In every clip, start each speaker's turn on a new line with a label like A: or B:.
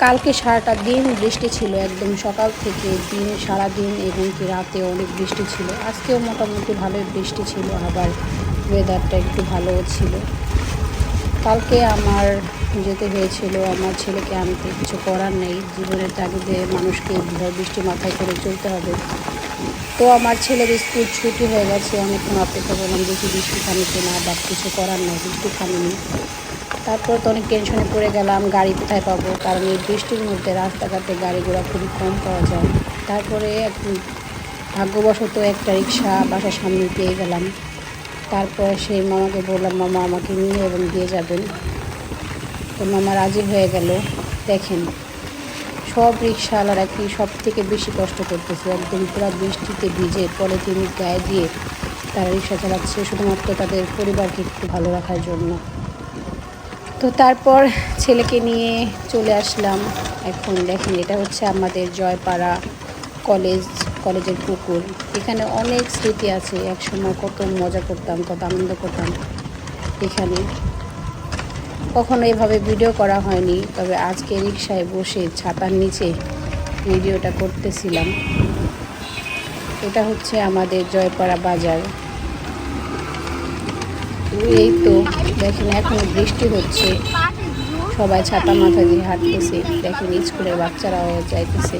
A: কালকে সারাটা দিন বৃষ্টি ছিল, একদম সকাল থেকে দিন সারাদিন এবং কি রাতে অনেক বৃষ্টি ছিল। আজকেও মোটামুটি ভালোই বৃষ্টি ছিল, আবার ওয়েদারটা একটু ভালোও ছিল। কালকে আমার যেতে হয়েছিল আমার ছেলেকে আনতে, কিছু করার নেই, জীবনের তাগিদে মানুষকে ঝড় বৃষ্টি মাথায় করে চলতে হবে। তো আমার ছেলের স্কুল ছুটি হয়ে গেছে, অনেকক্ষণ অপেক্ষা করলাম দেখি বৃষ্টি থামিতে না, বাট কিছু করার নেই, বৃষ্টি থামেনি। তারপর তো অনেক টেনশনে পড়ে গেলাম, গাড়ি কোথায় পাবো, কারণ এই বৃষ্টির মধ্যে রাস্তাঘাটে গাড়ি ঘোড়া খুবই কম পাওয়া যায়। তারপরে ভাগ্যবশত একটা রিক্সা বাসার সামনে পেয়ে গেলাম। তারপরে সেই মামাকে বললাম, মামা আমাকে নিয়ে এবং দিয়ে যাবেন। তো মামা রাজি হয়ে গেল। দেখেন, সব রিক্সাওয়ালারা কি সব থেকে বেশি কষ্ট করতেছে, একদম পুরো বৃষ্টিতে ভিজে পলিথিন গায়ে দিয়ে তারা রিক্সা চালাচ্ছে শুধুমাত্র তাদের পরিবারকে একটু ভালো রাখার জন্য। তো তারপর ছেলেকে নিয়ে চলে আসলাম। এখন দেখেন, এটা হচ্ছে আমাদের জয়পাড়া কলেজের পুকুর। এখানে অনেক স্মৃতি আছে, একসময় কত মজা করতাম, কত আনন্দ করতাম এখানে। কখনো এভাবে ভিডিও করা হয়নি, তবে আজকে রিক্সায় বসে ছাতার নিচে ভিডিওটা করতেছিলাম। এটা হচ্ছে আমাদের জয়পাড়া বাজার। এই তো দেখেন, এখন বৃষ্টি হচ্ছে, সবাই ছাতা মাথা দিয়ে হাঁটতেছে। দেখেন, স্কুলের বাচ্চারাও যাইতেছে।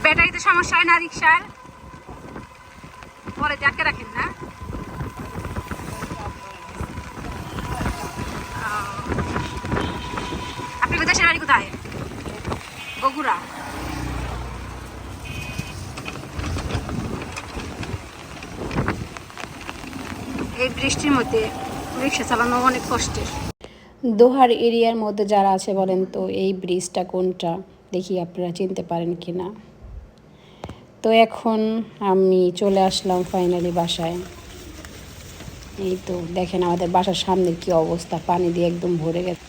B: ব্যাটারিতে সমস্যা হয় না রিক্সার? পরে দেখে রাখেন না। আপনাদের দেশের বাড়ি কোথায়? বগুড়া। এই বৃষ্টির মধ্যে রিক্সা চালানো অনেক কষ্টের।
A: দোহার এরিয়ার মধ্যে যারা আছে বলেন তো এই ব্রিজটা কোনটা, দেখি আপনারা চিনতে পারেন কি না। তো এখন আমি চলে আসলাম ফাইনালি বাসায়। এই তো দেখেন, আমাদের বাসার সামনের কি অবস্থা, পানি দিয়ে একদম ভরে গেছে।